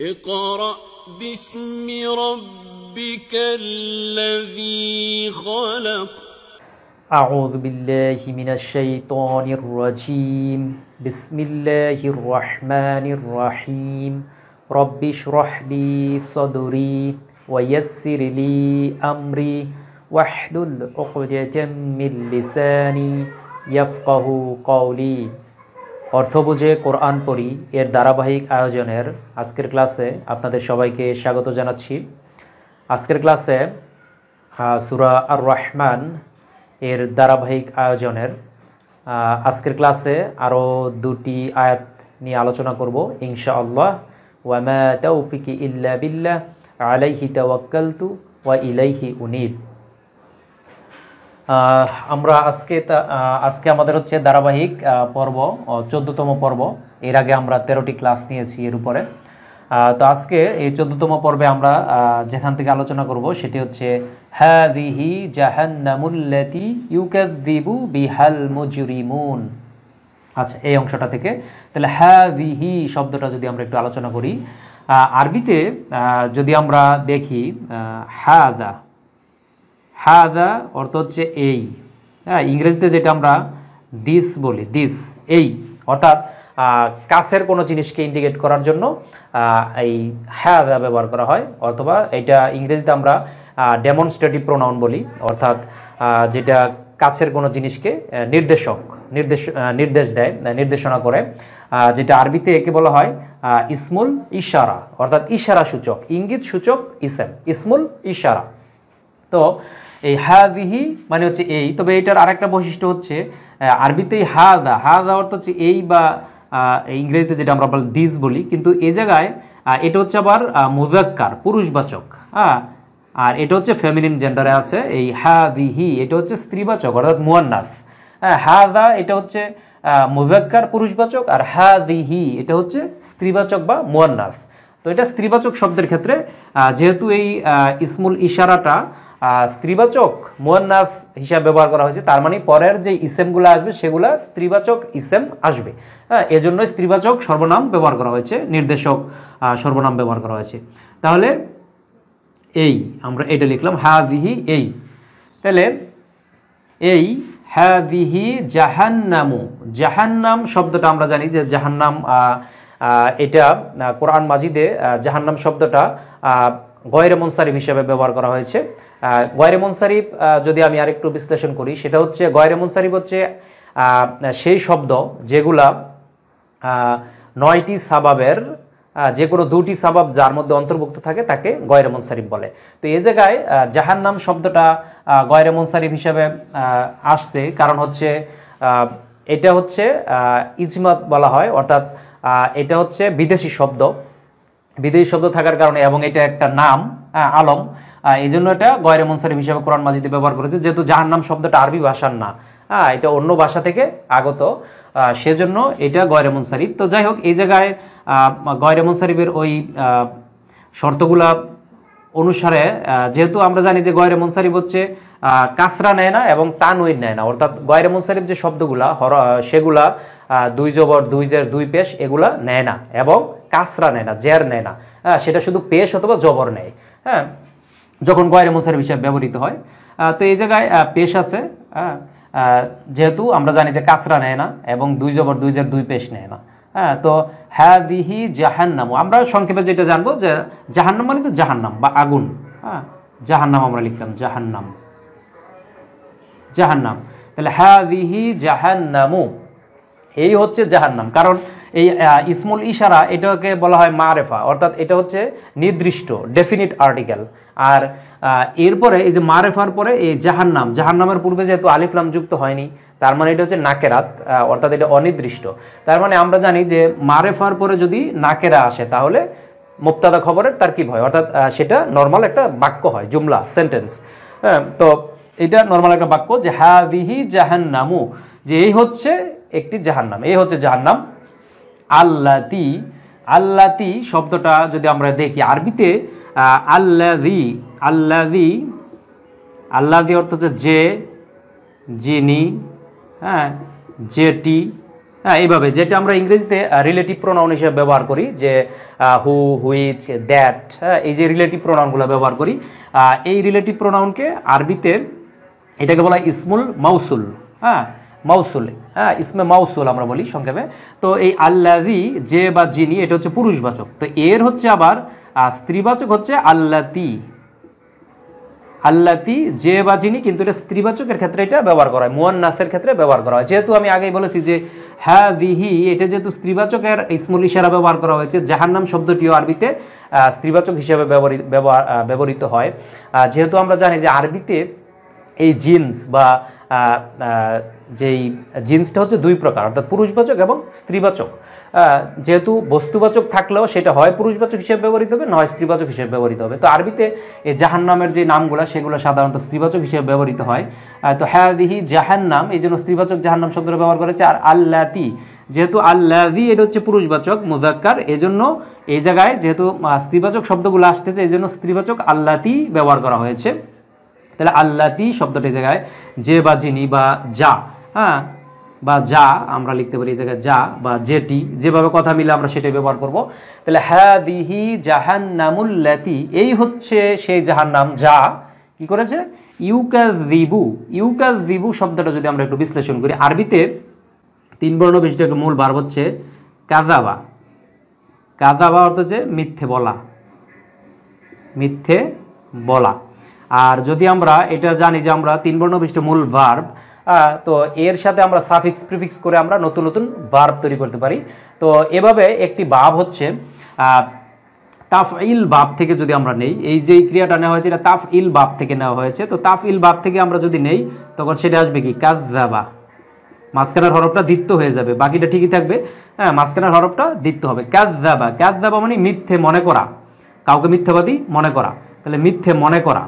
اقرأ باسم ربك الذي خلق أعوذ بالله من الشيطان الرجيم بسم الله الرحمن الرحيم رب اشرح لي صدري ويسر لي أمري واحلل عقدة من লিসানি ইয়াফকাহু কওলি। অর্থ বুঝে কোরআন পড়ি এর ধারাবাহিক আয়োজনের আজকের ক্লাসে আপনাদের সবাইকে স্বাগত জানাচ্ছি। আজকের ক্লাসে সূরা আর রহমান এর ধারাবাহিক আয়োজনের আজকের ক্লাসে আরও দুটি আয়াত নিয়ে আলোচনা করব ইনশাআল্লাহ। ওয়া মা তাওফিকি ইল্লা বিল্লাহ আলাইহি তাওয়াক্কালতু ওয়া ইলাইহি উনীব। আমরা আজকে আমাদের হচ্ছে ধারাবাহিক পর্ব 14তম পর্ব। এর আগে আমরা 13টি ক্লাস নিয়েছি এর উপরে। তো আজকে এই 14তম পর্বে আমরা যেখান থেকে আলোচনা করব সেটি হচ্ছে হাযিহি জাহান্নামুল্লাতী ইউকাযযিবু বিহাল মুজরিমুন। আচ্ছা, এই অংশটা থেকে তাহলে হাযিহি শব্দটা যদি আমরা একটু আলোচনা করি, আরবিতে যদি আমরা দেখি হাদা অর্থ হচ্ছে এই, হ্যাঁ, ইংরেজিতে যেটা আমরা দিস বলি, দিস এই, অর্থাৎ কাছের কোনো জিনিসকে ইন্ডিকেট করার জন্য এই হাদা ব্যবহার করা হয়, অথবা এটা ইংরেজিতে আমরা ডেমনস্ট্রেটিভ প্রোনাউন বলি, অর্থাৎ যেটা কাছের কোনো জিনিসকে নির্দেশ দেয়, নির্দেশনা করে, যেটা আরবিতে একে বলা হয় ইসমুল ইশারা, অর্থাৎ ইশারা সূচক, ইঙ্গিত সূচক ইসম, ইসমুল ইশারা। তো এই হাযিহি মানে হচ্ছে এই, তবে এটার আরেকটা বৈশিষ্ট্য হচ্ছে আরবিতে হাদা অর্থ হচ্ছে এই, বা ইংরেজিতে যেটা আমরা দিস বলি, কিন্তু এই জায়গায় এটা হচ্ছে আবার মুযাক্কার, পুরুষবাচক, হ্যাঁ, আর এটা হচ্ছে ফেমিনিন জেন্ডারে আছে। এই হাযিহি এটা হচ্ছে স্ত্রীবাচক, অর্থাৎ মুয়ান্নাস। হাদা এটা হচ্ছে মুযাক্কার পুরুষবাচক, আর হাযিহি এটা হচ্ছে স্ত্রীবাচক বা মুয়ান্নাস। তো এটা স্ত্রীবাচক শব্দের ক্ষেত্রে যেহেতু এই ইসমুল ইশারাটা স্ত্রীবাচক মুয়ান্নাস হিসাবে ব্যবহার করা হয়েছে, তার মানে পরের যে ইসেমগুলো আসবে সেগুলা স্ত্রীবাচক ইসেম আসবে, হ্যাঁ, এজন্য স্ত্রীবাচক সর্বনাম ব্যবহার করা হয়েছে, নির্দেশক সর্বনাম ব্যবহার করা হয়েছে। তাহলে এই আমরা এটা লিখলাম হাযিহি এই। তাহলে এই হাযিহি জাহান্নামু, জাহান্নাম শব্দটা আমরা জানি যে জাহান্নাম, এটা কোরআন মাজিদে জাহান্নাম শব্দটা গয়রে মুনসারিফ হিসেবে ব্যবহার করা হয়েছে। গয়রে মুনসারিফ যদি আমি আরেকটু বিশ্লেষণ করি, সেটা হচ্ছে গয়রে মুনসারিফ হচ্ছে সেই শব্দ যেগুলা 9টি সাবাবের যে কোনো 2টি সাবাব যার মধ্যে অন্তর্ভুক্ত থাকে তাকে গয়রে মুনসারিফ বলে। তো এই জায়গায় জাহান্নাম শব্দটা গয়রে মুনসারিফ হিসেবে আসছে, কারণ হচ্ছে এটা হচ্ছে ইজমাত বলা হয়, অর্থাৎ এটা হচ্ছে বিদেশি শব্দ থাকার কারণে, এবং এটা একটা নাম আলম, এই জন্য এটা গয়রে মুনসারিফ হিসেবে কোরআন মাজিদে ব্যবহার করেছে। যেহেতু জাহান্নাম শব্দটা আরবি ভাষার না, এটা অন্য ভাষা থেকে আগত, সেজন্য এটা গয়রে মুনসারিফ। তো যাই হোক, এই জায়গায় গয়রে মুনসারিফের ওই শর্তগুলা অনুসারে, যেহেতু আমরা জানি যে গয়রে মুনসারিফ হচ্ছে কাসরা নেয় না এবং তানউইন নেয় না, অর্থাৎ গয়রে মুনসারিফ যে শব্দগুলা সেগুলা 2 জবর 2 জের 2 পেশ এগুলা নেয় না, এবং কাসরা নেয় না, জের নেয় না, সেটা শুধু পেশ অথবা জবর নেয়, হ্যাঁ, যখন গয়রে মুনসারিফ হিসেবে ব্যবহৃত হয়। তো এই জায়গায় পেশ আছে, যেহেতু আমরা জানি যে কাসরা নেয় না এবং 2 জবর 2 জের 2 পেশ নেয় না, হ্যাঁ। তো হাযিহি জাহান্নাম, আমরা সংক্ষেপে যেটা জানবো যে জাহান্নাম মানে যে জাহান্নাম বা আগুন, হ্যাঁ, জাহান্নাম আমরা লিখলাম জাহান্নাম। তাহলে হাযিহি জাহান্নামু, এই হচ্ছে জাহান্নাম, কারণ এই ইসমুল ইশারা এটাকে বলা হয় মারেফা, অর্থাৎ এটা হচ্ছে নির্দিষ্ট, ডেফিনিট আর্টিকেল। আর এরপরে এই যে মারেফার পরে এই জাহান্নামের পূর্বে যেহেতু আলিফ লাম যুক্ত হয়নি, তার মানে এটা হচ্ছে নাকেরাত, অর্থাৎ এটা অনির্দিষ্ট। তার মানে আমরা জানি যে মারেফার পরে যদি নাকেরা আসে তাহলে মুবতাদা খবরের তারকিব হয়, অর্থাৎ সেটা নর্মাল একটা বাক্য হয়, জুমলা, সেন্টেন্স, হ্যাঁ। তো এটা নর্মাল একটা বাক্য যে হাযিহি জাহান্নামু, যে এই হচ্ছে একটি জাহান্নাম, এই হচ্ছে জাহান্নাম। আল্লাতি শব্দটা যদি আমরা দেখি আরবিতে আল্লাযী অর্থ হচ্ছে যে, যিনি, হ্যাঁ, যেটি, হ্যাঁ, এইভাবে যেটা আমরা ইংরেজিতে রিলেটিভ প্রোনাউন হিসেবে ব্যবহার করি, যে হু, হুইচ, দ্যাট, এই যে রিলেটিভ প্রোনাউনগুলো ব্যবহার করি, এই রিলেটিভ প্রোনাউনকে আরবিতে এটাকে বলা হয় ইসমুল মাউসুল। হ্যাঁ, মাউসুল, হ্যাঁ, ইসমে মাউসুল আমরা বলি সংক্ষেপে। তো এই আল্লাযী, যে বা যিনি, এটা হচ্ছে পুরুষবাচক। তো এর হচ্ছে আবার স্ত্রীবাচক হচ্ছে আল্লাতী। আল্লাতী, যে বা যিনি, কিন্তু এটা স্ত্রীবাচকের ক্ষেত্রে এটা ব্যবহার করা হয়, মুয়ান্নাসের ক্ষেত্রে ব্যবহার করা হয়। যেহেতু আমি আগেই বলেছি যে হাযিহি, এটা যেহেতু স্ত্রীবাচকের ইসমুল ইশারা ব্যবহার করা হয়েছে, জাহান্নাম শব্দটিও আরবিতে স্ত্রীবাচক হিসেবে ব্যবহৃত হয়। যেহেতু আমরা জানি যে আরবিতে এই জিন্স বা যেই জিন্সটা হচ্ছে দুই প্রকার, অর্থাৎ পুরুষবাচক এবং স্ত্রীবাচক। যেহেতু বস্তুবাচক থাকলেও সেটা হয় পুরুষবাচক হিসেবে ব্যবহৃত হবে, নয় স্ত্রীবাচক হিসেবে ব্যবহৃত হবে। তো আরবিতে এই জাহান্নামের যে নামগুলো, সেগুলো সাধারণত স্ত্রীবাচক হিসেবে ব্যবহৃত হয়। তো হাযিহি জাহান্নাম, এই জন্য স্ত্রীবাচক জাহান্নাম শব্দটা ব্যবহার করেছে। আর আল্লাতী, যেহেতু আল্লাযী এটা হচ্ছে পুরুষবাচক মুযাক্কার, এজন্য এই জায়গায় যেহেতু স্ত্রীবাচক শব্দগুলো আসতেছে, এই জন্য স্ত্রীবাচক আল্লাতী ব্যবহার করা হয়েছে। তাহলে আল্লাতী শব্দটি জায়গায় যে বা যিনি বা যা, হ্যাঁ, বা যা আমরা লিখতে পারি এই জায়গায় যা বা যেটি, যেভাবে কথা মিলে আমরা সেটাই ব্যবহার করব। তাহলে হাযিহি জাহান্নামুল্লাতী, এই হচ্ছে সেই জাহান্নাম যা কি করেছে, ইউকাযযিবু। ইউকাযযিবু শব্দটা যদি আমরা একটু বিশ্লেষণ করি, আরবিতে তিন বর্ণ বিশিষ্ট একটা মূল ভার্ব হচ্ছে কাযাবা। কাযাবা অর্থ হচ্ছে মিথ্যে বলা, মিথ্যে বলা। আর যদি আমরা এটা জানি যে আমরা তিন বর্ণ বিশিষ্ট মূল ভার্ব, তো এর সাথে আমরা সাফিক্স প্রিফিক্স করে আমরা নতুন নতুন ভার্ব তৈরি করতে পারি। তো এভাবে একটি ভাব হচ্ছে তাফইল ভাব থেকে যদি আমরা নেই, এই যে ক্রিয়াটা নেওয়া হয়েছে এটা তাফইল ভাব থেকে নেওয়া হয়েছে। তো তাফইল ভাব থেকে আমরা যদি নেই, তখন সেটা আসবে কি কাযাবা, মাঝখানের হরফটা দ্বিত্ব হয়ে যাবে, বাকিটা ঠিকই থাকবে। হ্যাঁ, মাঝখানের হরফটা দ্বিত্ব হবে। কাযাবা, কাযাবা মানে মিথ্যে মনে করা, কাউকে মিথ্যাবাদী মনে করা। তাহলে মিথ্যে মনে করা,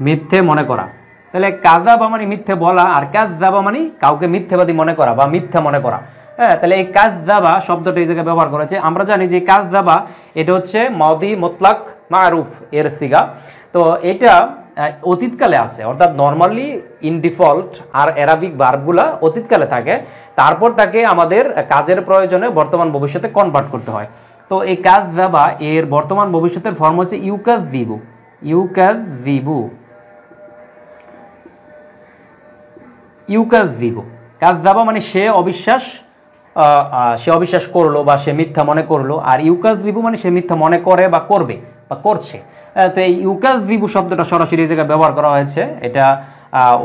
মিথ্যে মনে করা। তাহলে কাযাবা মানে মিথ্যে বলা, আর কাযাবা মানে কাউকে মিথ্যাবাদী মনে করা বা মিথ্যা মনে করা। হ্যাঁ, তাহলে এই কাযাবা শব্দটা এই জায়গায় ব্যবহার করেছে। আমরা জানি যে কাযাবা এটা হচ্ছে মাদি মুতলাক মারুফ এর সিগা। তো এটা অতীতকালে আছে, অর্থাৎ নর্মালি ইন ডিফল্ট আর অ্যারাবিক ভার্বগুলা অতীতকালে থাকে, তারপর তাকে আমাদের কাজের প্রয়োজনে বর্তমান ভবিষ্যতে কনভার্ট করতে হয়। তো এই কাযাবা এর বর্তমান ভবিষ্যতের ফর্ম হচ্ছে ইউকাযযিবু। ইউকাযযিবু, ইউকাযযিবু। কাযাবা মানে সে অবিশ্বাস করলো বা সে মিথ্যা মনে করলো, আর ইউকাযযিবু মানে সে মিথ্যা মনে করে বা করবে বা করছে। তো এই ইউকাযযিবু শব্দটা সরাসরি এই জায়গায় ব্যবহার করা হয়েছে। এটা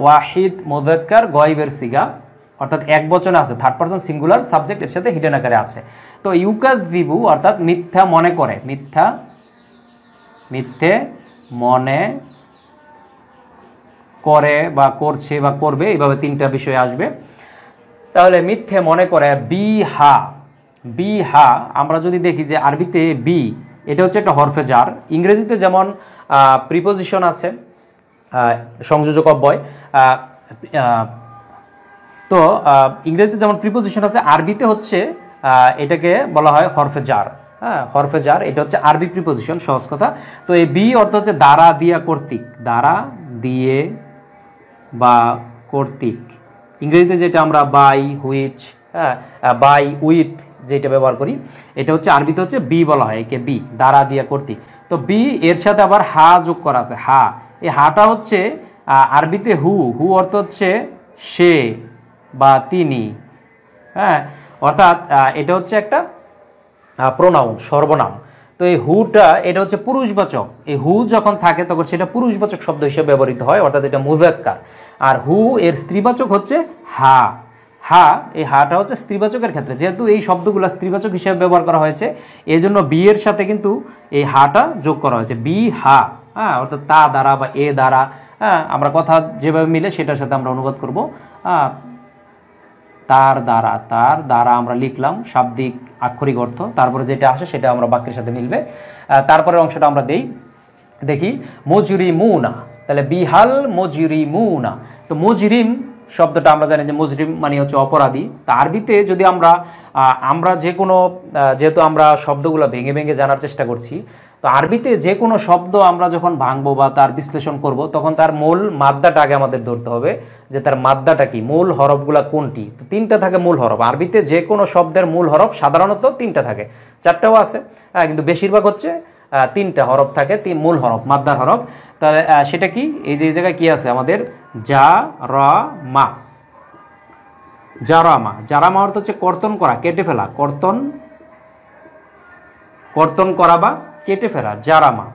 ওয়াহিদ মুযাক্কার গয়বের সিগা, অর্থাৎ এক বচনে আছে, থার্ড পারসন সিঙ্গুলার সাবজেক্ট এর সাথে হিডেন আকারে আছে। তো ইউকাযযিবু অর্থাৎ মিথ্যা মনে করে, মিথ্যে মনে করে বা করছে বা করবে, এইভাবে তিনটা বিষয় আসবে। তাহলে মিথ্যে মনে করে বিহা। বিহা আমরা যদি দেখি যে আরবিতে বি এটা হচ্ছে একটা হরফে জার। ইংরেজিতে যেমন প্রিপোজিশন আছে, সংযোজক অব্যয়, তো ইংরেজিতে যেমন প্রিপোজিশন আছে, আরবিতে হচ্ছে এটাকে বলা হয় হরফে জার। হ্যাঁ, হরফে জার এটা হচ্ছে আরবি প্রিপোজিশন, সহজ কথা। তো এই বি অর্থ হচ্ছে দ্বারা, দিয়া, কর্তৃক, দ্বারা, দিয়ে বা কর্তৃক। ইংরেজিতে যেটা আমরা বাই, হুইচ, হ্যাঁ, বাই, উইথ যেটা ব্যবহার করি, এটা হচ্ছে আরবিতে হচ্ছে বি বলা হয়, একে বি, দ্বারা, দিয়া, কর্তৃক। তো বি এর সাথে আবার হা যোগ করা আছে, হা। এই হাটা হচ্ছে আরবিতে হু। হু অর্থ হচ্ছে সে বা তিনি। হ্যাঁ, অর্থাৎ এটা হচ্ছে একটা প্রোনাউন, সর্বনাম। তো এই হুটা এটা হচ্ছে পুরুষবাচক। এই হু যখন থাকে তখন সেটা পুরুষবাচক শব্দ হিসেবে ব্যবহৃত হয়, অর্থাৎ এটা মুযাক্কার। আর হু এর স্ত্রীবাচক হচ্ছে হা। হা, এই হাটা হচ্ছে স্ত্রীবাচকের ক্ষেত্রে, যেহেতু এই শব্দগুলো স্ত্রীবাচক হিসেবে ব্যবহার করা হয়েছে, এই জন্য বি এর সাথে কিন্তু এই হাটা যোগ করা হয়েছে, বি হা। হ্যাঁ, অর্থাৎ তা দ্বারা বা এ দ্বারা। হ্যাঁ, আমরা কথা যেভাবে মিলে সেটার সাথে আমরা অনুবাদ করব। তার দ্বারা, তার দ্বারা আমরা লিখলাম শাব্দিক আক্ষরিক অর্থ, তারপরে যেটা আসে সেটা আমরা বাক্যের সাথে মিলবে। তারপরের অংশটা আমরা দেখি মুজরিমুনা। তাহলে বিহাল মুজরিমুনা। তো মুজরিম শব্দটা আমরা জানি যে মুজরিম মানে হচ্ছে অপরাধী। তা আরবিতে যদি আমরা যে কোনো, যেহেতু আমরা শব্দগুলো ভেঙে ভেঙে জানার চেষ্টা করছি, তো আরবিতে যে কোনো শব্দ আমরা যখন ভাঙবো বা তার বিশ্লেষণ করব, তখন তার মূল মাদ্দাটা আগে আমাদের ধরতে হবে, যে তার মাদ্দাটা কি, মূল হরফগুলা কোনটি। তো 3টা থাকে মূল হরফ। আরবিতে যে কোনো শব্দের মূল হরফ সাধারণত 3টা থাকে, 4টাও আছে, কিন্তু বেশিরভাগ হচ্ছে 3টা হরফ থাকে, মূল হরফ, মাদ্দার হরফ। তাহলে সেটা কি, এই যে এই জায়গায় কি আছে আমাদের, জা রা মা। জারামা, জারামা অর্থ হচ্ছে কর্তন করা, কেটে ফেলা, কর্তন করা বা কেটে ফেলা, জারামা।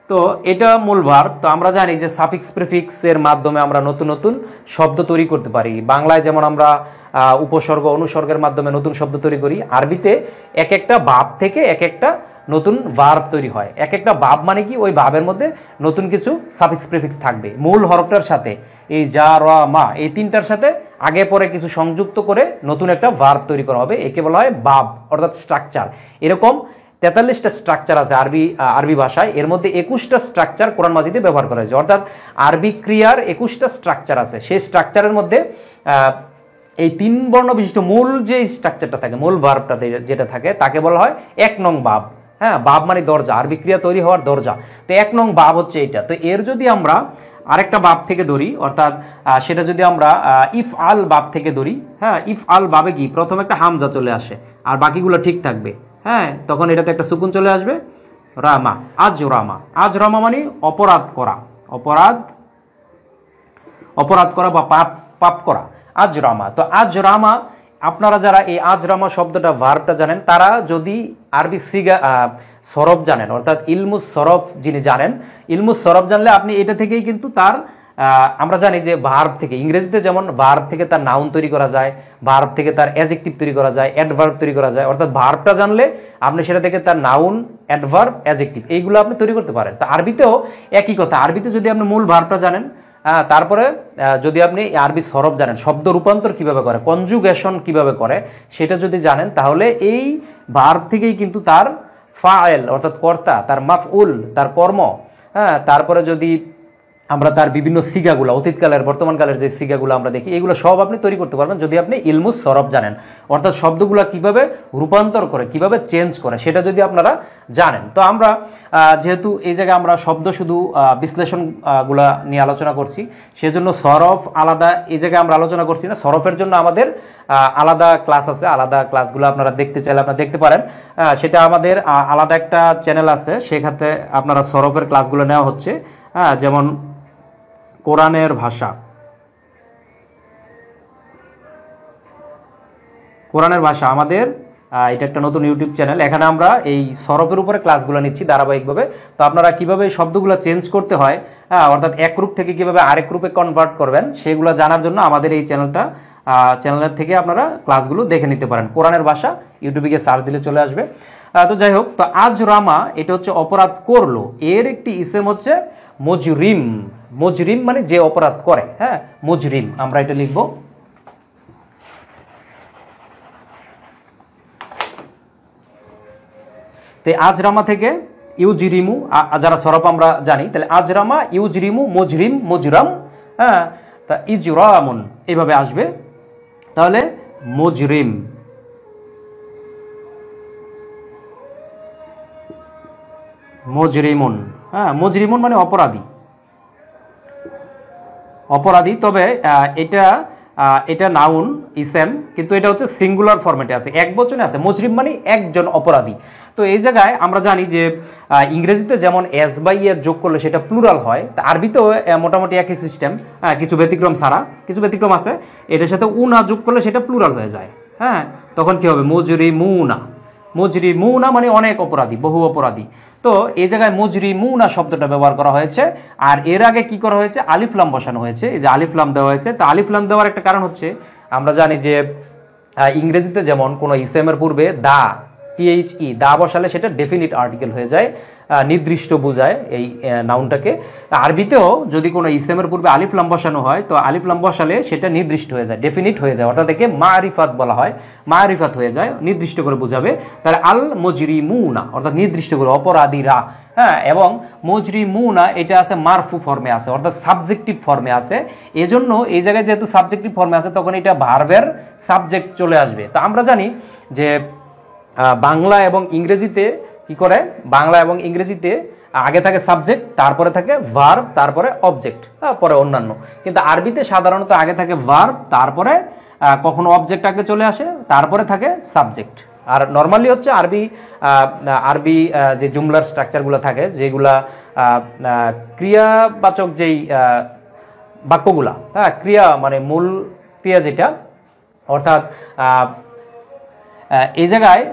তো এটা মূল ভার্ব। তো আমরা জানি যে সাফিক্স প্রিফিক্স এর মাধ্যমে আমরা নতুন নতুন শব্দ তৈরি করতে পারি। বাংলায় যেমন আমরা উপসর্গ অনুসর্গের মাধ্যমে নতুন শব্দ তৈরি করি, আরবিতে এক একটা ভাব থেকে এক একটা নতুন ভার্ব তৈরি হয়। এক একটা ভাব মানে কি, ওই ভাবের মধ্যে নতুন কিছু সাফিক্স প্রিফিক্স থাকবে। মূল হরফটার সাথে এই জা রা মা, এই 3টার সাথে আগে পরে কিছু সংযুক্ত করে নতুন একটা ভার্ব তৈরি করা হবে, একে বলা হয় ভাব অর্থাৎ স্ট্রাকচার। এরকম 43টা স্ট্রাকচার আছে আরবি ভাষায়। এর মধ্যে 21টা স্ট্রাকচার কোরআন মাজিদে ব্যবহার করা হয়েছে, অর্থাৎ আরবি ক্রিয়ার 21টা স্ট্রাকচার আছে। সেই স্ট্রাকচারের মধ্যে এই 3 বর্ণ বিশিষ্ট মূল যে স্ট্রাকচারটা থাকে, মূল ভার্বটা যেটা থাকে, তাকে বলা হয় 1 নং ভাব। হ্যাঁ, ভাব মানে দরজা, আরবি ক্রিয়া তৈরি হওয়ার দরজা। তো 1 নং ভাব হচ্ছে এইটা। তো এর যদি আমরা আরেকটা ভাব থেকে ধরি, অর্থাৎ সেটা যদি আমরা ইফ আল ভাব থেকে ধরি, হ্যাঁ, ইফ আল ভাবে কি, প্রথমে একটা হামজা চলে আসে আর বাকিগুলো ঠিক থাকবে। হ্যাঁ, তখন এটাতে একটা সুকুন চলে আসবে, রামা, আজ রামা। আজ রামা মানে অপরাধ করা, অপরাধ করা বা পাপ করা, আজ রামা। তো আজ রামা, আপনারা যারা এই আজ রামা শব্দটা ভার্বটা জানেন, তারা যদি আরবি সিগা সরফ জানেন, অর্থাৎ ইলমুস সরফ যিনি জানেন, ইলমুস সরফ জানলে আপনি এটা থেকেই কিন্তু তার আমরা জানি যে ভার্ব থেকে, ইংরেজিতে যেমন ভার্ব থেকে তার নাউন তৈরি করা যায়, ভার্ব থেকে তার অ্যাডজেক্টিভ তৈরি করা যায়, অ্যাডভার্ব তৈরি করা যায়। অর্থাৎ ভার্বটা জানলে আপনি সেটা থেকে তার নাউন, অ্যাডভার্ব, অ্যাডজেক্টিভ এইগুলো আপনি তৈরি করতে পারেন। তো আরবিতেও একই কথা। আরবিতে যদি আপনি মূল ভার্বটা জানেন, তারপরে যদি আপনি আরবি সরফ জানেন, শব্দ রূপান্তর কিভাবে করে, কনজুগেশন কিভাবে করে, সেটা যদি জানেন, তাহলে এই ভার্ব থেকেই কিন্তু তার ফাইল অর্থাৎ কর্তা, তার মাফউল, তার কর্ম, হ্যাঁ, তারপরে যদি আমরা তার বিভিন্ন সিগাগুলো, অতীতকালের বর্তমানকালের যে সিগাগুলো আমরা দেখি, এগুলো সব আপনি তৈরি করতে পারবেন যদি আপনি ইলমুস সরফ জানেন। অর্থাৎ শব্দগুলো কিভাবে রূপান্তর করে, কিভাবে চেঞ্জ করে, সেটা যদি আপনারা জানেন। তো আমরা যেহেতু এই জায়গায় আমরা শব্দ শুধু বিশ্লেষণগুলা নিয়ে আলোচনা করছি, সেজন্য সরফ আলাদা এই জায়গায় আমরা আলোচনা করছি না। সরফের জন্য আমাদের আলাদা ক্লাস আছে, আলাদা ক্লাসগুলো আপনারা দেখতে চাইলে আপনারা দেখতে পারেন। সেটা আমাদের আলাদা একটা চ্যানেল আছে, সেখানে আপনারা সরফের ক্লাসগুলো নেওয়া হচ্ছে। যেমন কোরআনের ভাষা, আমাদের এটা একটা নতুন ইউটিউব চ্যানেল। এখানে আমরা এই সরফের উপরে ক্লাসগুলো নিচ্ছি ধারাবাহিকভাবে। তো আপনারা কিভাবে শব্দগুলো চেঞ্জ করতে হয়, অর্থাৎ এক রূপ থেকে কিভাবে আরেক রূপে কনভার্ট করবেন, সেগুলো জানার জন্য আমাদের এই চ্যানেলের থেকে আপনারা ক্লাসগুলো দেখে নিতে পারেন। কোরআনের ভাষা ইউটিউবে গিয়ে সার্চ দিলে চলে আসবে। তো যাই হোক, তো আজ রামা এটা হচ্ছে অপরাধ করলো, এর একটি ইসেম হচ্ছে মুজরিম। মুজরিম মানে যে অপরাধ করে, হ্যাঁ, মুজরিম আমরা এটা লিখব। তো আজরামা থেকে ইউজরিমু, যারা সরফ আমরা জানি, তাহলে আজরামা, ইউজরিমু, মুজরিম, মুজরাম, হ্যাঁ, তা ইজরামুন এইভাবে আসবে। তাহলে মুজরিম, মুজরিমুন, হ্যাঁ, মুজরিমুন মানে অপরাধী, তবে এটা নাউন ইসেম, কিন্তু এটা হচ্ছে সিঙ্গুলার ফরম্যাটে আছে, এক বচনে আছে। মুজরিম মানে একজন অপরাধী। তো এই জায়গায় আমরা জানি যে ইংরেজিতে যেমন এস বাই এর যোগ করলে সেটা প্লুরাল হয়, তা আরবিতেও মোটামুটি একই সিস্টেম, কিছু ব্যতিক্রম ছাড়া, কিছু ব্যতিক্রম আছে। এটার সাথে উনা যোগ করলে সেটা প্লুরাল হয়ে যায়। হ্যাঁ, তখন কি হবে, মুজরিমুনা। মুজরিমুনা মানে অনেক অপরাধী, বহু অপরাধী। তো এই জায়গায় মুজরিমুনা শব্দটা ব্যবহার করা হয়েছে। আর এর আগে কি করা হয়েছে, আলিফ লাম বসানো হয়েছে। এই যে আলিফ লাম দেওয়া হয়েছে, তো আলিফ লাম দেওয়ার একটা কারণ হচ্ছে, আমরা জানি যে ইংরেজিতে যেমন কোনো ইসেমের পূর্বে দা, THE, দা বসালে সেটা ডেফিনিট আর্টিকেল হয়ে যায়, নির্দিষ্ট বোঝায় এই নাউনটাকে। আরবিতেও যদি কোনো ইসেমের পূর্বে আলিফ লাম বসানো হয়, তো আলিফ লাম বসালে সেটা নির্দিষ্ট হয়ে যায়, ডেফিনিট হয়ে যায়, অর্থাৎ একে মারিফাত বলা হয়, মারিফাত হয়ে যায়, নির্দিষ্ট করে বোঝাবে। তাহলে আল মুজরিমুনা অর্থাৎ নির্দিষ্ট করে, অপরাধীরা। হ্যাঁ, এবং মুজরিমুনা এটা আছে মারফু ফর্মে আছে, অর্থাৎ সাবজেক্টিভ ফর্মে আছে। এজন্য এই জায়গায় যেহেতু সাবজেক্টিভ ফর্মে আছে, তখন এটা ভার্বের সাবজেক্ট চলে আসবে। তো আমরা জানি যে বাংলা এবং ইংরেজিতে কি করে, বাংলা এবং ইংরেজিতে আগে থাকে সাবজেক্ট, তারপরে থাকে ভার্ব, তারপরে অবজেক্ট, তারপরে অন্যান্য। কিন্তু আরবিতে সাধারণত আগে থাকে ভার্ব, তারপরে কখনো অবজেক্ট আগে চলে আসে, তারপরে থাকে সাবজেক্ট। আর নর্মালি হচ্ছে আরবি যে জুমলার স্ট্রাকচারগুলো থাকে, যেগুলা ক্রিয়াবাচক যেই বাক্যগুলা, ক্রিয়া মানে মূল ক্রিয়া যেটা, অর্থাৎ এই জায়গায়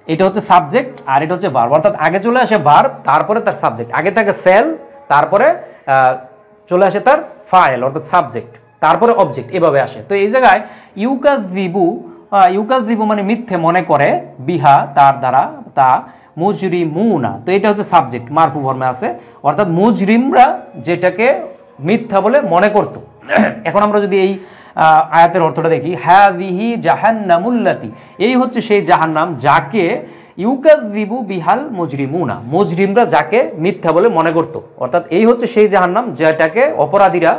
এটা হচ্ছে সাবজেক্ট আর এটা হচ্ছে ভার্ব, অর্থাৎ আগে চলে আসে ভার্ব, তারপরে তার সাবজেক্ট, আগে থাকে ফেল, তারপরে চলে আসে তার ফাইল অর্থাৎ সাবজেক্ট, তারপরে অবজেক্ট, এভাবে আসে। তো এই জায়গায় ইউকাযযিবু মানে মিথ্যে মনে করে, বিহা তার দ্বারা, তা মুজরিমুনা, তো এটা হচ্ছে সাবজেক্ট, মারফু ফর্মে আছে, অর্থাৎ মুজরিমরা যেটাকে মিথ্যা বলে মনে করত। এখন আমরা যদি এই আয়াতের অর্থটা দেখি, হাযিহি জাহান্নামুল্লাতি, এই হচ্ছে সেই জাহান্নাম যাকে ইউকাযযিবু বিহাল মুজরিমুনা, মুজরিমরা যাকে মিথ্যা বলে মনে করত, অর্থাৎ এই হচ্ছে সেই জাহান্নাম যেটাকে অপরাধীরা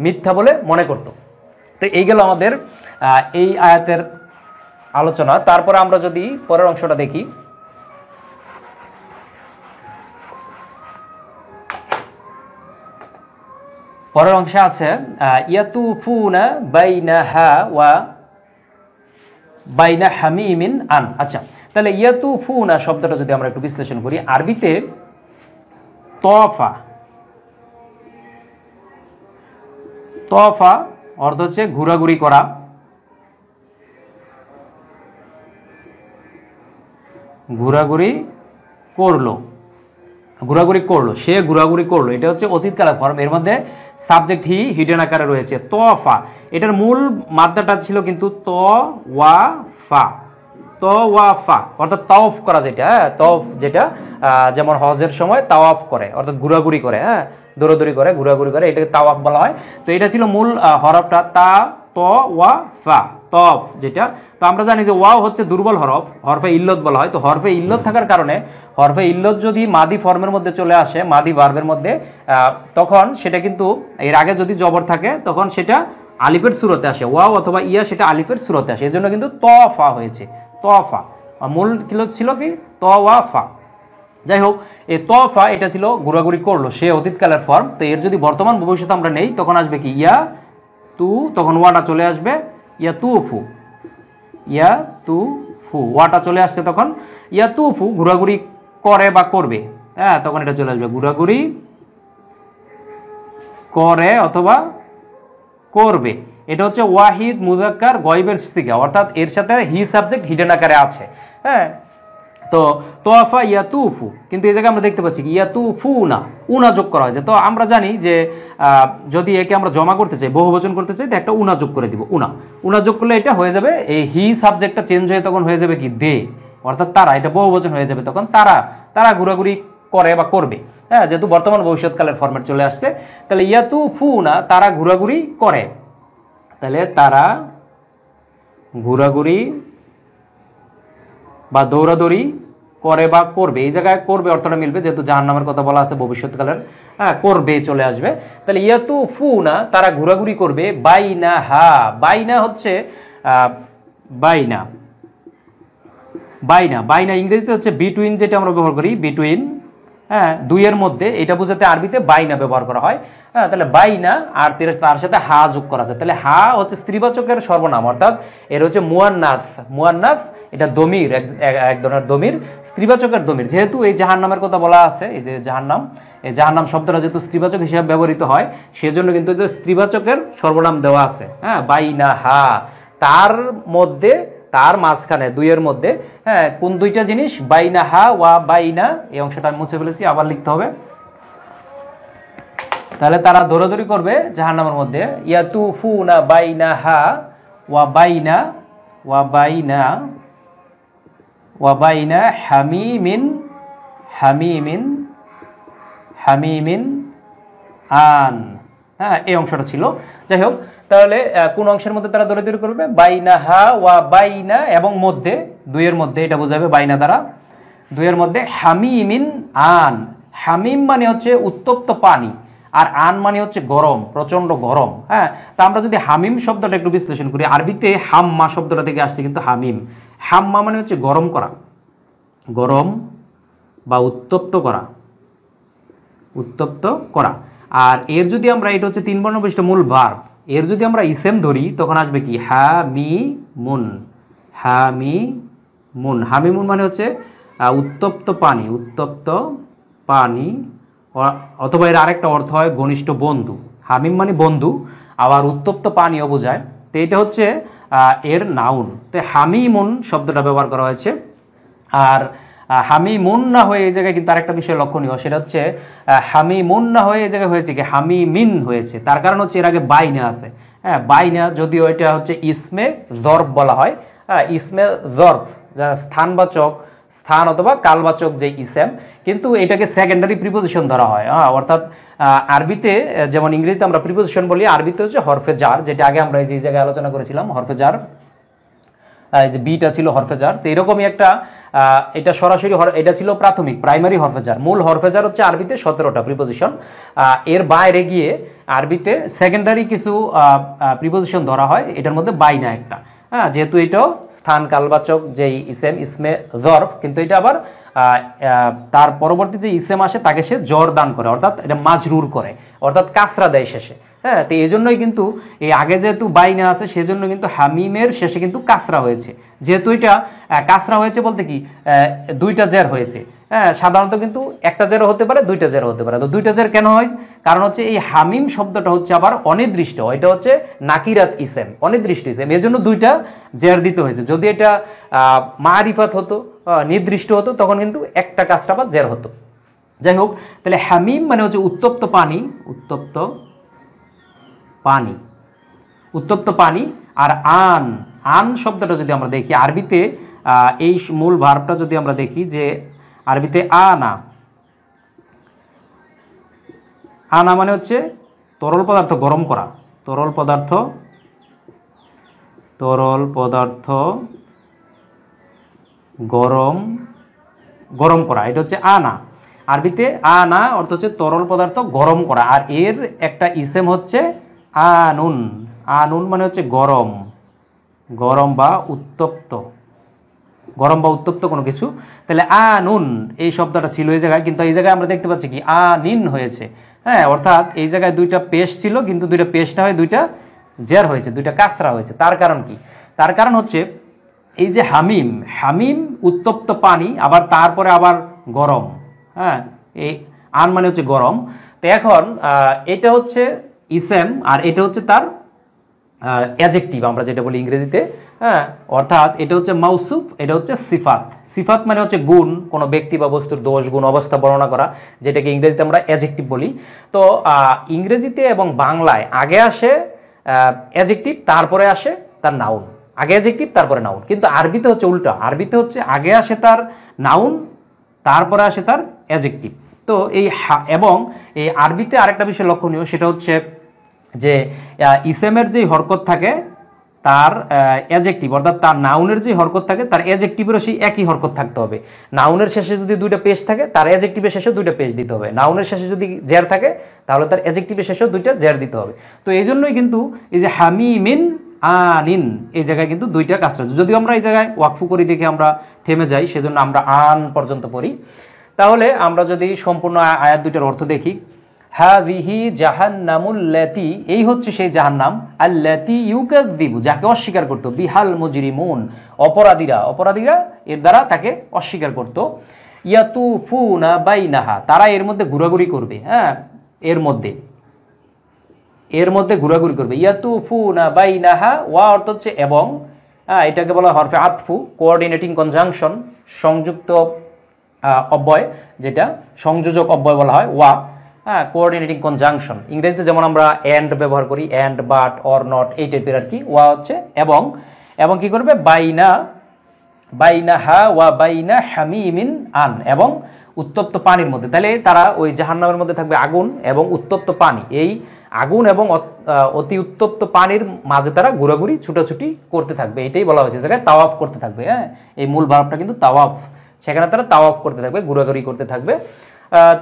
মিথ্যা বলে মনে করত। তো এই গেল আমাদের এই আয়াতের আলোচনা। তারপরে আমরা যদি পরের অংশটা দেখি, পরের অংশে আছে ইয়াতুফুনা বাইনাহা ওয়া বাইনা হামিমিন আন। আচ্ছা, তাহলে ইয়াতুফুনা শব্দটা যদি আমরা একটু বিশ্লেষণ করি, আরবিতে তফা অর্থ হচ্ছে ঘোরাঘুরি করা, ঘোরাঘুরি করলো, সে ঘোরাঘুরি করলো, এটা হচ্ছে অতীতকালের ফর্ম। এর মধ্যে সাবজেক্ট হিডেন আকারে রয়েছে। তফা, এটার মূল মাদ্রাটা ছিল কিন্তু তওয়াফা, অর্থাৎ তাওয়াফ করা, যেটা তাওয়াফ, যেটা যেমন হজের সময় তাওয়াফ করে, অর্থাৎ ঘোরাঘুরি করে, দৌড়াদৌড়ি করে, ঘোরাঘুরি করে, এটাকে তাওয়াফ বলা হয়। তো এটা ছিল মূল হরফটা, তওয়াফা, তফ যেটা। তো আমরা জানি যে ওয়াও হচ্ছে দুর্বল হরফ, হরফে ইল্লত বলা হয়। তো হরফে ইল্লত থাকার কারণে, হরফে ইল্লত যদি মাদি ফর্মের মধ্যে চলে আসে, মাদি ভার্বের মধ্যে, তখন সেটা কিন্তু এর আগে যদি জবর থাকে তখন সেটা আলিফের সূরতে আসে, ওয়াও অথবা ইয়া সেটা আলিফের সূরতে আসে, এজন্য কিন্তু তফা হয়েছে, তফা। মূল ছিল কি তওয়াফা। যাই হোক, এই তফা এটা ছিল ঘোরাঘুরি করলো, সে অতীতকালের ফর্ম। তো এর যদি বর্তমান ভবিষ্যৎ আমরা নেই, তখন আসবে কি ইয়া তু, তখন ওয়াটা চলে আসবে ইয়াতুফু, ওয়াটা চলে আসছে, তখন ইয়াতুফু ঘোরাঘুরি করে বা করবে, তখন এটা চলে আসবে ঘোরাঘুরি করে অথবা করবে। এটা হচ্ছে ওয়াহিদ মুযাক্কার গয়বের সিগা, অর্থাৎ এর সাথে হি সাবজেক্ট হিডেন আকারে আছে। তো তোয়াফা ইয়াতুফু, কিন্তু এই জায়গায় আমরা দেখতে পাচ্ছি ইয়াতুফুনা, উনা যোগ করা হয়েছে। তো আমরা জানি যে যদি একে আমরা জমা করতে চাই, বহুবচন করতে চাই, তো একটা উনা যোগ করে দিব, উনা যোগ করলে এটা হয়ে যাবে, এই হি সাবজেক্টটা চেঞ্জ হয়ে তখন হয়ে যাবে কি দে, অর্থাৎ তারা, এটা বহুবচন হয়ে যাবে, তখন তারা ঘোরাঘুরি করে বা করবে, যেহেতু বর্তমান ভবিষ্যৎকালের ফরম্যাট চলে আসছে। তাহলে ইয়াতুফুনা, তারা ঘোরাঘুরি করে, তাহলে তারা ঘোরাঘুরি বা দৌড়াদৌড়ি করে বা করবে। এই জায়গায় করবে অর্থটা মিলবে, যেহেতু জাহান্নামের কথা বলা আছে ভবিষ্যৎকালের, করবে চলে আসবে। তাহলে ইয়াতুফুনা, তারা ঘোরাঘুরি করবে, বাইনাহা, বাইনা হচ্ছে বাইনা ইংরেজিতে হচ্ছে বিটুইন, যেটা আমরা ব্যবহার করি বিটুইন, দুইয়ের মধ্যে, এটা বোঝাতে আরবিতে বাইনা ব্যবহার করা হয়। তাহলে বাইনা আর তার সাথে হা যোগ করা যায়, তাহলে হা হচ্ছে স্ত্রীবাচকের সর্বনাম, অর্থাৎ এর হচ্ছে মুয়ান্নাস, এটা দমির, এক ধরনের দমির, স্ত্রীবাচকের দমির। যেহেতু এই জাহান্নামের কথা বলা আছে, এই যে এই জাহান্নাম শব্দটা যেহেতু স্ত্রীবাচক হিসেবে ব্যবহৃত হয়, সেজন্য কিন্তু স্ত্রীবাচকের সর্বনাম দেওয়া আছে। বাইনা হা, তার মধ্যে, তার মাঝখানে, দুইয়ের মধ্যে, কোন দুইটা জিনিস, বাইনা হা ওয়া বাইনা, এই অংশটা আমি মুছে ফেলেছি, আবার লিখতে হবে। তাহলে তারা দৌড়াদৌড়ি করবে জাহান্নামের মধ্যে, ইয়াতুফুনা বাইনাহা ওয়া বাইনা হামিমিন আন, এই অংশটা ছিল। যাই হোক, তাহলে কোন অংশের মধ্যে তারা দৌড়াদৌড়ি করবে, বাইনাহা ওয়া বাইনা, এবং মধ্যে, দুইয়ের মধ্যে, এটা বোঝাবে বাইনা দ্বারা, দুইয়ের মধ্যে, হামিমিন আন, হামিম মানে হচ্ছে উত্তপ্ত পানি, আর আন মানে হচ্ছে গরম, প্রচন্ড গরম। তা আমরা যদি হামিম শব্দটা একটু বিশ্লেষণ করি, আরবিতে হাম্মা শব্দটা থেকে আসছে কিন্তু হামিম, হাম্মা মানে হচ্ছে গরম করা, গরম বা উত্তপ্ত করা, উত্তপ্ত করা। আর এর যদি আমরা, এটা হচ্ছে 3 বর্ণ বিশিষ্ট মূল ভার্ব, এর যদি আমরা ইসেম ধরি তখন আসবে কি হামিমুন, হামিমুন। হামিমুন মানে হচ্ছে উত্তপ্ত পানি, উত্তপ্ত পানি, অথবা এর আরেকটা অর্থ হয় ঘনিষ্ঠ বন্ধু। হামিম মানে বন্ধু, আবার উত্তপ্ত পানীয় বোঝায়। তো এটা হচ্ছে এর নাউন। তো হামিমুন শব্দটা ব্যবহার করা হয়েছে। আর হামিমুন না হয়ে এই জায়গায় কিন্তু আরেকটা বিষয় লক্ষণীয়, সেটা হচ্ছে হামিমুন না হয়ে এই জায়গায় হয়েছে কি হামিমিন হয়েছে। তার কারণ হচ্ছে এর আগে বাইনা আছে। হ্যাঁ, বাইনা যদিও এটা হচ্ছে ইসমে জর্ব বলা হয়, ইসমে জর্ব যা স্থানবাচক, স্থান অথবা কালবাচক যে ইসেম, কিন্তু এটাকে সেকেন্ডারি প্রিপোজিশন ধরা হয়। অর্থাৎ আরবিতে যেমন ইংরেজিতে আমরা প্রিপোজিশন বলি, আরবিতে হচ্ছে হরফে জার, যেটা আগে আমরা এই যে জায়গায় আলোচনা করেছিলাম হরফে জার, এই যে বিটা ছিল হরফে জার। তো এরকমই একটা এটা সরাসরি এটা ছিল প্রাথমিক প্রাইমারি হরফে জার। মূল হরফে জার হচ্ছে আরবিতে 17টা প্রিপোজিশন। এর বাইরে গিয়ে আরবিতে সেকেন্ডারি কিছু প্রিপোজিশন ধরা হয়, এটার মধ্যে বাইনা একটা। হ্যাঁ, যেহেতু এটাও স্থান কালবাচক যেই ইসেম, ইসমে জর্ফ, কিন্তু এটা আবার তার পরবর্তী যে ইসেম আসে তাকে সে জর দান করে, অর্থাৎ এটা মাজরুর করে, অর্থাৎ কাসরা দেয় শেষে। হ্যাঁ, তো এই জন্যই কিন্তু এই আগে যেহেতু বাইনা আছে সেজন্য কিন্তু হামিমের শেষে কিন্তু কাসরা হয়েছে। যেহেতু এটা কাসরা হয়েছে বলতে কি দুইটা জের হয়েছে। হ্যাঁ, সাধারণত কিন্তু একটা জেরও হতে পারে, দুইটা জেরও হতে পারে। তো দুইটা জের কেন হয়? কারণ হচ্ছে এই হামিম শব্দটা হচ্ছে আবার অনির্দিষ্ট, এটা হচ্ছে নাকিরাত ইসেম, অনির্দিষ্ট ইসেম, এর জন্য দুইটা জের দিতে হয়েছে। যদি এটা মারিফাত হতো, নির্দিষ্ট হতো, তখন কিন্তু একটা কাসরা বা জের হতো। যাই হোক, তাহলে হামিম মানে হচ্ছে উত্তপ্ত পানি, উত্তপ্ত পানি, উত্তপ্ত পানি। আর আন, আন শব্দটা যদি আমরা দেখি আরবিতে, এই মূল ভার্বটা যদি আমরা দেখি যে আরবিতে আনা, আনা মানে হচ্ছে তরল পদার্থ গরম করা, তরল পদার্থ, তরল পদার্থ গরম, গরম করা, এটা হচ্ছে আনা। আরবিতে আনা অর্থ হচ্ছে তরল পদার্থ গরম করা। আর এর একটা ইসেম হচ্ছে আনুন, আনুন মানে হচ্ছে গরম, গরম বা উত্তপ্ত, গরম বা উত্তপ্ত কোনো কিছু। তাহলে আনুন এই শব্দটা ছিল এই জায়গায়, কিন্তু এই জায়গায় আমরা দেখতে পাচ্ছি কি আনিন হয়েছে। হ্যাঁ, অর্থাৎ এই জায়গায় দুইটা পেশ ছিল, কিন্তু দুইটা পেশ না হয়ে দুইটা জের হয়েছে, দুইটা কাসরা হয়েছে। তার কারণ কি? তার কারণ হচ্ছে এই যে হামিম, হামিম উত্তপ্ত পানি, আবার তারপরে আবার গরম। হ্যাঁ, এই আন মানে হচ্ছে গরম। তো এখন এটা হচ্ছে ইসেম আর এটা হচ্ছে তার অ্যাডজেক্টিভ, আমরা যেটা বলি ইংরেজিতে। হ্যাঁ, অর্থাৎ এটা হচ্ছে মাউসুফ, এটা হচ্ছে সিফাত। সিফাত মানে হচ্ছে গুণ, কোনো ব্যক্তি বা বস্তুর দোষ গুণ অবস্থা বর্ণনা করা, যেটাকে ইংরেজিতে আমরা অ্যাডজেক্টিভ বলি। তো ইংরেজিতে এবং বাংলায় আগে আসে অ্যাডজেক্টিভ, তারপরে আসে তার নাউন, আগে অ্যাডজেক্টিভ তারপরে নাউন। কিন্তু আরবিতে হচ্ছে উল্টা, আরবিতে হচ্ছে আগে আসে তার নাউন, তারপরে আসে তার অ্যাডজেক্টিভ। তো এই এবং এই আরবিতে আরেকটা বিষয় লক্ষণীয়, সেটা হচ্ছে যে ইসেমের যে হরকত থাকে তার অ্যাডজেক্টিভ, অর্থাৎ তার নাউনের যে হরকত থাকে তার অ্যাডজেক্টিভেরও সেই একই হরকত থাকতে হবে। নাউনের শেষে যদি দুইটা পেশ থাকে তার অ্যাডজেক্টিভের শেষে দুইটা পেশ দিতে হবে। নাউনের শেষে যদি জের থাকে তাহলে তার অ্যাডজেক্টিভের শেষেও দুইটা জের দিতে হবে। তো এই জন্যই কিন্তু এই যে হামিমিন আনিন এই জায়গায় কিন্তু দুইটা কাসরা। যদিও আমরা এই জায়গায় ওয়াকফু করি দেখে আমরা থেমে যাই, সেজন্য আমরা আন পর্যন্ত পড়ি। তাহলে আমরা যদি সম্পূর্ণ আয়াত দুইটার অর্থ দেখি, হাযিহি জাহান্নামুল্লাতী, এই হচ্ছে সেই জাহান্নাম, আল্লাতী ইউকাযযিবু, যাকে অস্বীকার করত, বিহাল মুজরিমুন, অপরাধীরা, অপরাধীরা এর দ্বারা তাকে অস্বীকার করত। ইয়াতুফুনা বাইনাহা, তারা এর মধ্যে ঘোরাঘুরি করবে। হ্যাঁ, এর মধ্যে, এর মধ্যে ঘোরাঘুরি করবে। ইয়াতুফুনা বাইনাহা, ওয়া অর্থ হচ্ছে এবং, এটাকে বলা হয় হরফে আতফু, কোঅর্ডিনেটিং কনজাংশন, সংযুক্ত অব্যয়, যেটা সংযোজক অব্যয় বলা হয়, ওয়া। হ্যাঁ, কোঅর্ডিনেটিং কনজাংশন। ইংরেজিতে যেমন আমরা অ্যান্ড ব্যবহার করি, অ্যান্ড, বাট, অর, নট, এই টাইপের আর কি। ওয়া হচ্ছে এবং, এবং কি করবে বাইনা, বাইনাহা ওয়া বাইনা হামিমিন আন, এবং উত্তপ্ত পানির মধ্যে। তাহলে তারা ওই জাহান্নামের মধ্যে থাকবে আগুন এবং উত্তপ্ত পানি, এই আগুন এবং অতি উত্তপ্ত পানির মাঝে তারা ঘোরাঘুরি ছুটাছুটি করতে থাকবে, এটাই বলা হয়েছে। জায়গায় তাওয়াফ করতে থাকবে। হ্যাঁ, এই মূল ভাবটা কিন্তু তাওয়াফ, সেখানে তারা তাওয়াফ করতে থাকবে, ঘোরাঘুরি করতে থাকবে।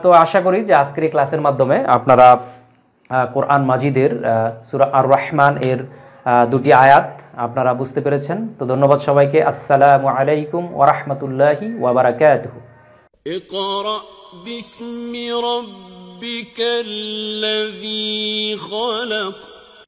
তো আশা করি যে আজকের এই ক্লাসের মাধ্যমে আপনারা কোরআন মাজিদের সূরা আর রহমান এর দুটি আয়াত আপনারা বুঝতে পেরেছেন। তো ধন্যবাদ সবাইকে। আসসালামু আলাইকুম ওয়া রাহমাতুল্লাহি ওয়া বারাকাতুহু। اقرأ باسم ربك الذي خلق